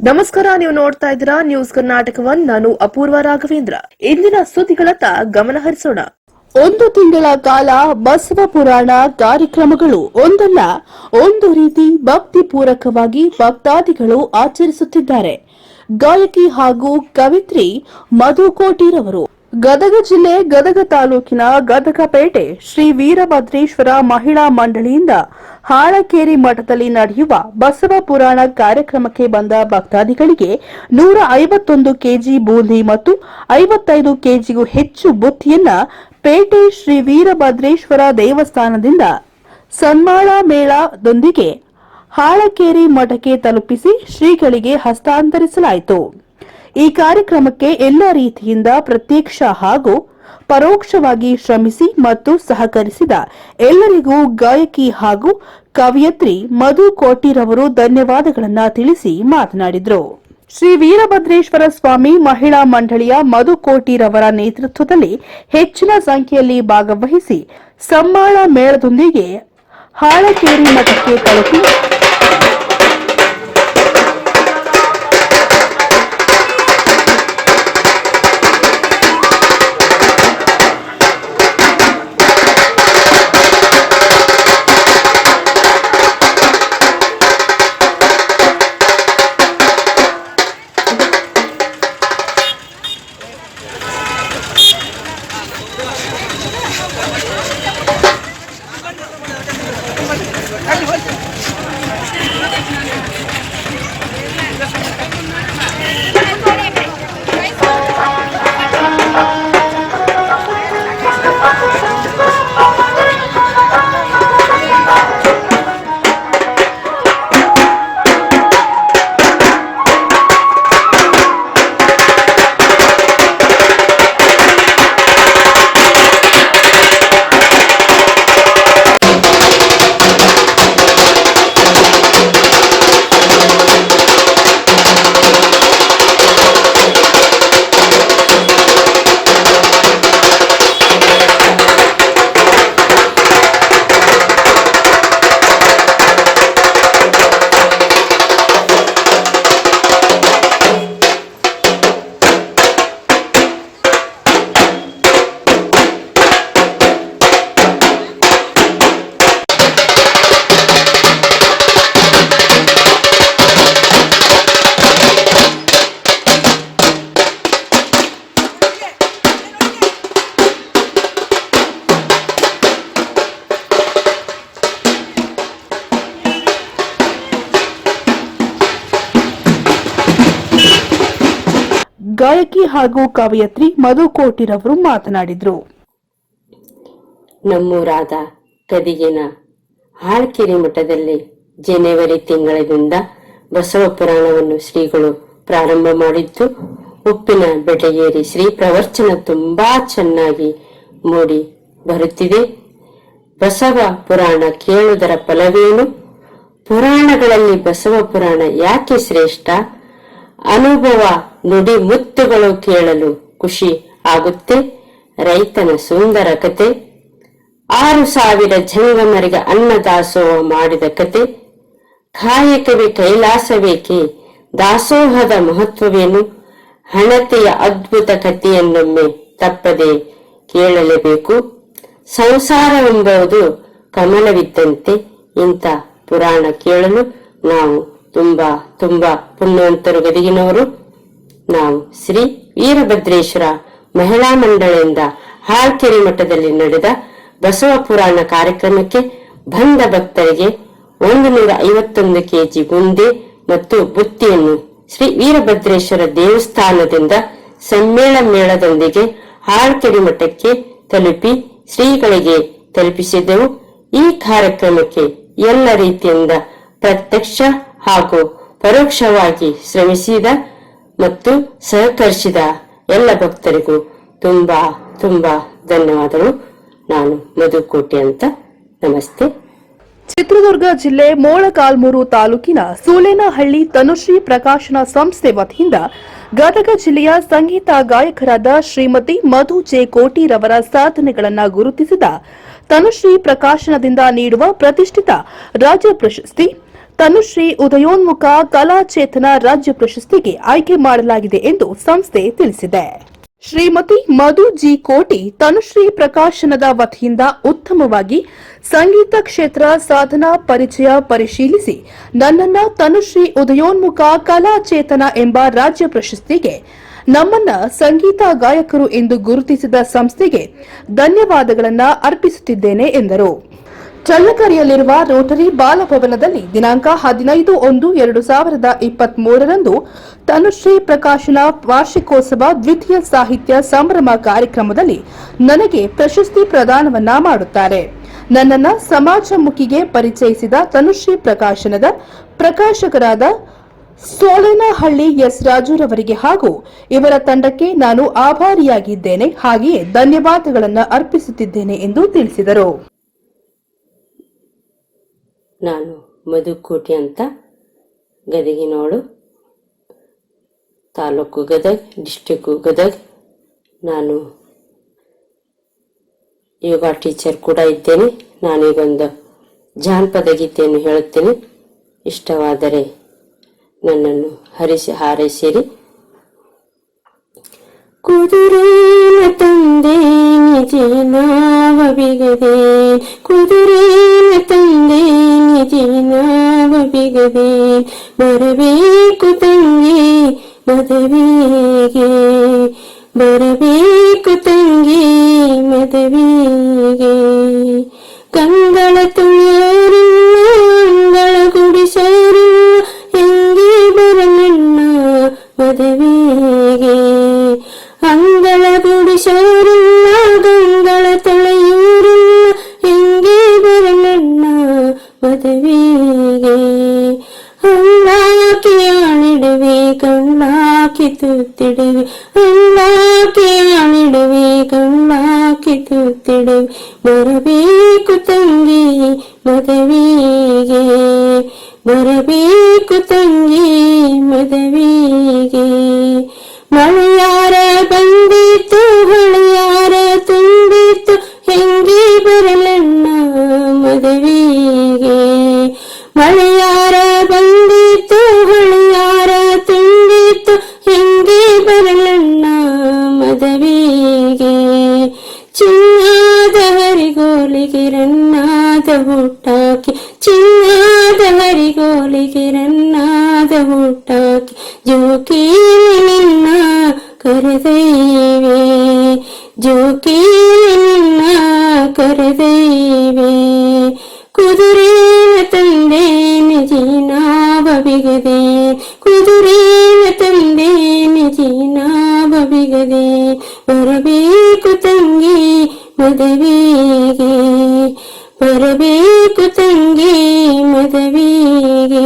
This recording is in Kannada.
ನಮಸ್ಕಾರ, ನೀವು ನೋಡ್ತಾ ಇದ್ದೀರಾ ನ್ಯೂಸ್ ಕರ್ನಾಟಕವನ್. ನಾನು ಅಪೂರ್ವ ರಾಘವೇಂದ್ರ. ಇಂದಿನ ಸುದ್ದಿಗಳತ್ತ ಗಮನ ಹರಿಸೋಣ. 1 ತಿಂಗಳ ಕಾಲ ಬಸವ ಪುರಾಣ ಕಾರ್ಯಕ್ರಮಗಳು ಒಂದಲ್ಲ ಒಂದು ರೀತಿ ಭಕ್ತಿಪೂರ್ವಕವಾಗಿ ಭಕ್ತಾದಿಗಳು ಆಚರಿಸುತ್ತಿದ್ದಾರೆ. ಗಾಯಕಿ ಹಾಗೂ ಕವಿತ್ರಿ ಮಧು ಕೋಟಿರವರು ಗದಗ ಜಿಲ್ಲೆ ಗದಗ ತಾಲೂಕಿನ ಗದಗಪೇಟೆ ಶ್ರೀ ವೀರಭದ್ರೇಶ್ವರ ಮಹಿಳಾ ಮಂಡಳಿಯಿಂದ ಹಾಳಕೇರಿ ಮಠದಲ್ಲಿ ನಡೆಯುವ ಬಸವ ಪುರಾಣ ಕಾರ್ಯಕ್ರಮಕ್ಕೆ ಬಂದ ಭಕ್ತಾದಿಗಳಿಗೆ 151 ಕೆಜಿ ಬೂಂದಿ ಮತ್ತು 55 ಕೆಜಿಗೂ ಹೆಚ್ಚು ಬುತ್ತಿಯನ್ನ ಪೇಟೆ ಶ್ರೀ ವೀರಭದ್ರೇಶ್ವರ ದೇವಸ್ಥಾನದಿಂದ ಸನ್ಮಾಳ ಮೇಳದೊಂದಿಗೆ ಹಾಳಕೇರಿ ಮಠಕ್ಕೆ ತಲುಪಿಸಿ ಶ್ರೀಗಳಿಗೆ ಹಸ್ತಾಂತರಿಸಲಾಯಿತು. ಈ ಕಾರ್ಯಕ್ರಮಕ್ಕೆ ಎಲ್ಲ ರೀತಿಯಿಂದ ಪ್ರತ್ಯಕ್ಷ ಹಾಗೂ ಪರೋಕ್ಷವಾಗಿ ಶ್ರಮಿಸಿ ಮತ್ತು ಸಹಕರಿಸಿದ ಎಲ್ಲರಿಗೂ ಗಾಯಕಿ ಹಾಗೂ ಕವಿಯತ್ರಿ ಮಧು ಕೋಟಿರವರು ಧನ್ಯವಾದಗಳನ್ನು ತಿಳಿಸಿ ಮಾತನಾಡಿದರು. ಶ್ರೀ ವೀರಭದ್ರೇಶ್ವರ ಸ್ವಾಮಿ ಮಹಿಳಾ ಮಂಡಳಿಯ ಮಧು ಕೋಟಿರವರ ನೇತೃತ್ವದಲ್ಲಿ ಹೆಚ್ಚಿನ ಸಂಖ್ಯೆಯಲ್ಲಿ ಭಾಗವಹಿಸಿ ಸಮ್ಮಾಳ ಮೇಳದೊಂದಿಗೆ ಹಾಳಕೇರಿ ಮಠಕ್ಕೆ ತಲುಪಿ ಗಾಯಕಿ ಹಾಗೂ ಕವಯತ್ರಿ ಮಧು ಕೋಟಿರವರು ಮಾತನಾಡಿದರು. ನಮ್ಮೂರಾದ ಗದಗಿನ ಹಾಳಕೇರಿ ಮಠದಲ್ಲಿ ಜನವರಿ ತಿಂಗಳಿಂದ ಬಸವ ಪುರಾಣವನ್ನು ಶ್ರೀಗಳು ಪ್ರಾರಂಭ ಮಾಡಿದ್ದು, ಉಪ್ಪಿನ ಬೆಟಗೇರಿ ಶ್ರೀ ಪ್ರವಚನ ತುಂಬಾ ಚೆನ್ನಾಗಿ ಮೂಡಿ ಬರುತ್ತಿದೆ. ಬಸವ ಪುರಾಣ ಕೇಳುವುದರ ಫಲವೇನು? ಪುರಾಣಗಳಲ್ಲಿ ಬಸವ ಪುರಾಣ ಯಾಕೆ ಶ್ರೇಷ್ಠ? ಅನುಭವ ನುಡಿ ಮುತ್ತುಗಳು ಕೇಳಲು ಖುಷಿ ಆಗುತ್ತೆ. ರೈತನ ಸುಂದರ ಕತೆ, 6,000 ಜಂಗಮರಿಗೆ ಅನ್ನದಾಸೋಹ ಮಾಡಿದ ಕತೆ, ಕಾಯಕವೇ ಕೈಲಾಸವೇಕೆ, ದಾಸೋಹದ ಮಹತ್ವವೇನು, ಹಣತೆಯ ಅದ್ಭುತ ಕಥೆಯನ್ನೊಮ್ಮೆ ತಪ್ಪದೆ ಕೇಳಲೇಬೇಕು. ಸಂಸಾರವೆಂಬುದು ಕಮಲವಿದ್ದಂತೆ. ಇಂಥ ಪುರಾಣ ಕೇಳಲು ನಾವು ತುಂಬಾ ಪುಣ್ಯವಂತರು ಗದಗಿನವರು. ನಾವು ಶ್ರೀ ವೀರಭದ್ರೇಶ್ವರ ಮಹಿಳಾ ಮಂಡಳಿಯಿಂದ ಹಾಳಕೇರಿ ಮಠದಲ್ಲಿ ನಡೆದ ಬಸವ ಪುರಾಣ ಕಾರ್ಯಕ್ರಮಕ್ಕೆ ಬಂದ ಭಕ್ತರಿಗೆ 151 ಕೆಜಿ ಬುಂದೆ ಮತ್ತು ಬುತ್ತಿಯನ್ನು ಶ್ರೀ ವೀರಭದ್ರೇಶ್ವರ ದೇವಸ್ಥಾನದಿಂದ ಸಮ್ಮೇಳನ ಮೇಳದೊಂದಿಗೆ ಹಾಳಕೇರಿ ಮಠಕ್ಕೆ ತಲುಪಿ ಶ್ರೀಗಳಿಗೆ ತಲುಪಿಸಿದೆವು. ಈ ಕಾರ್ಯಕ್ರಮಕ್ಕೆ ಎಲ್ಲ ರೀತಿಯಿಂದ ಪ್ರತ್ಯಕ್ಷ ಹಾಗೂ ಪರೋಕ್ಷವಾಗಿ ಶ್ರಮಿಸಿದ ಮತ್ತು ಸಹಕರಿಸಿದ ಎಲ್ಲ ಭಕ್ತರಿಗೂ ತುಂಬಾ ಧನ್ಯವಾದಗಳು. ನಾನು ಮಧುಕೋಟೆ ಅಂತ. ನಮಸ್ತೆ. ಚಿತ್ರದುರ್ಗ ಜಿಲ್ಲೆ ಮೊಳಕಾಲ್ಮೂರು ತಾಲೂಕಿನ ಸೂಲೇನಹಳ್ಳಿ ತನುಶ್ರೀ ಪ್ರಕಾಶನ ಸಂಸ್ಥೆ ವತಿಯಿಂದ ಗದಗ ಜಿಲ್ಲೆಯ ಸಂಗೀತ ಗಾಯಕರಾದ ಶ್ರೀಮತಿ ಮಧು ಜೆ ಕೋಟಿರವರ ಸಾಧನೆಗಳನ್ನು ಗುರುತಿಸಿದ ತನುಶ್ರೀ ಪ್ರಕಾಶನದಿಂದ ನೀಡುವ ಪ್ರತಿಷ್ಠಿತ ರಾಜ್ಯ ಪ್ರಶಸ್ತಿ ತನುಶ್ರೀ ಉದಯೋನ್ಮುಖ ಕಲಾಚೇತನ ರಾಜ್ಯ ಪ್ರಶಸ್ತಿಗೆ ಆಯ್ಕೆ ಮಾಡಲಾಗಿದೆ ಎಂದು ಸಂಸ್ಥೆ ತಿಳಿಸಿದೆ. ಶ್ರೀಮತಿ ಮಧು ಜಿ ಕೋಟಿ ತನುಶ್ರೀ ಪ್ರಕಾಶನದ ವತಿಯಿಂದ ಉತ್ತಮವಾಗಿ ಸಂಗೀತ ಕ್ಷೇತ್ರ ಸಾಧನಾ ಪರಿಚಯ ಪರಿಶೀಲಿಸಿ ನನ್ನನ್ನ ತನುಶ್ರೀ ಉದಯೋನ್ಮುಖ ಕಲಾಚೇತನ ಎಂಬ ರಾಜ್ಯ ಪ್ರಶಸ್ತಿಗೆ ನಮ್ಮನ್ನ ಸಂಗೀತ ಗಾಯಕರು ಎಂದು ಗುರುತಿಸಿದ ಸಂಸ್ಥೆಗೆ ಧನ್ಯವಾದಗಳನ್ನು ಅರ್ಪಿಸುತ್ತಿದ್ದೇನೆ ಎಂದರು. ಚಳ್ಳಕೆರೆಯಲ್ಲಿರುವ ರೋಟರಿ ಬಾಲಭವನದಲ್ಲಿ ದಿನಾಂಕ 15/1/2023 ತನುಶ್ರೀ ಪ್ರಕಾಶನ ವಾರ್ಷಿಕೋತ್ಸವ ದ್ವಿತೀಯ ಸಾಹಿತ್ಯ ಸಂಭ್ರಮ ಕಾರ್ಯಕ್ರಮದಲ್ಲಿ ನನಗೆ ಪ್ರಶಸ್ತಿ ಪ್ರದಾನವನ್ನ ಮಾಡುತ್ತಾರೆ. ನನ್ನನ್ನು ಸಮಾಜಮುಖಿಗೆ ಪರಿಚಯಿಸಿದ ತನುಶ್ರೀ ಪ್ರಕಾಶನದ ಪ್ರಕಾಶಕರಾದ ಸೋಲೇನಹಳ್ಳಿ ಎಸ್ ರಾಜುರವರಿಗೆ ಹಾಗೂ ಇವರ ತಂಡಕ್ಕೆ ನಾನು ಆಭಾರಿಯಾಗಿದ್ದೇನೆ, ಹಾಗೆಯೇ ಧನ್ಯವಾದಗಳನ್ನು ಅರ್ಪಿಸುತ್ತಿದ್ದೇನೆ ಎಂದು ತಿಳಿಸಿದರು. ನಾನು ಮಧುಕೋಟಿ ಅಂತ, ಗದಗಿನೋಳು, ತಾಲೂಕು ಗದಗ್, ಡಿಸ್ಟಿಕ್ಕು ಗದಗ್. ನಾನು ಯೋಗ ಟೀಚರ್ ಕೂಡ ಇದ್ದೇನೆ. ನಾನೀಗೊಂದು ಜಾನಪದ ಗೀತೆಯನ್ನು ಹೇಳುತ್ತೇನೆ. ಇಷ್ಟವಾದರೆ ನನ್ನನ್ನು ಹಾರೈಸಿರಿ. ಕುದುರೆನ ತಂದೆ ನಿಜನಾವ ಬಿಗದೆ, ಕುದುರೆನ ತಂದೆ ನಿಜನಾವ ಬಿಗದೆ, ಬರಬೇಕು ತಂಗಿ ಮದುವೆಗೆ, ಬರಬೇಕು ತಂಗಿ ಮದುವೆಗೆ. ಕಂಗಳ ತುಳಿಯೋರಿಲ್ಲ, ಅಂಗಳ ಗುಡಿಸೋರಿಲ್ಲ, ಹೆಂಗೆ ಬರಲಣ್ಣ ಮದುವೆಗೆ. ಅಂಗಳ ಗುಡಿಸೋರಿಲ್ಲ, ಗಂಗಳ ತೊಳೆಯೂರಿಲ್ಲ, ಹೆಂಗೆ ಬರಲಣ್ಣ ಮದುವೆಗೆ. ಹಳ್ಳಾಕಿ ಆಳಿಡುವೆ, ಕಳ್ಳಾಕಿ ತುತ್ತಿಡುವೆ, ಹಳ್ಳಾಕಿ ಆಳಿಡುವೆ, ಕಳ್ಳಾಕಿ ತುತ್ತಿಡುವೆ, ಬರಬೇಕು ತಂಗಿ ಮದುವೆಗೆ, ಬರಬೇಕು ತಂಗಿ ಮದುವೆಗೆ. ಮಳೆಯಾರ ಬಂದಿತ್ತು, ಹೊಳೆಯಾರ ತುಂಬಿತ್ತು, ಹೆಂಗೆ ಬರಲಣ್ಣ ಮದುವೆಗೆ. ಮಳೆಯಾರ ಬಂದಿತ್ತು, ಹೊಳೆಯಾರ ತುಂಬಿತ್ತು, ಹೆಂಗೆ ಬರಲಣ್ಣ ಮದುವೆಗೆ. ಚಿನ್ನಾದ ಹರಿಗೋಲಿಗೆ ರನ್ನಾದ ಹುಟ್ಟಾಕಿ, ಚಿನ್ನಾದ ಹರಿಗೋಲಿಗೆ ರನ್ನಾದ ಹುಟ್ಟಾಕಿ, ಜೋಕೀಲಿ ನಿನ್ನ ಕರೆದೈವೆ, ಜೋಕೀಲಿ ನಿನ್ನ ಕರೆದೈವೆ. ಕುದುರೆನ ತಂದೆ ನಿಜಿನಾವ ಬಿಗದೆ, ಕುದುರೆನ ತಂದೆ ನಿಜಿನಾವ ಬಿಗದೆ, ಬರಬೇಕು ತಂಗಿ ಮದುವೆಗೆ, ಬರಬೇಕು ತಂಗಿ ಮದುವೆಗೆ.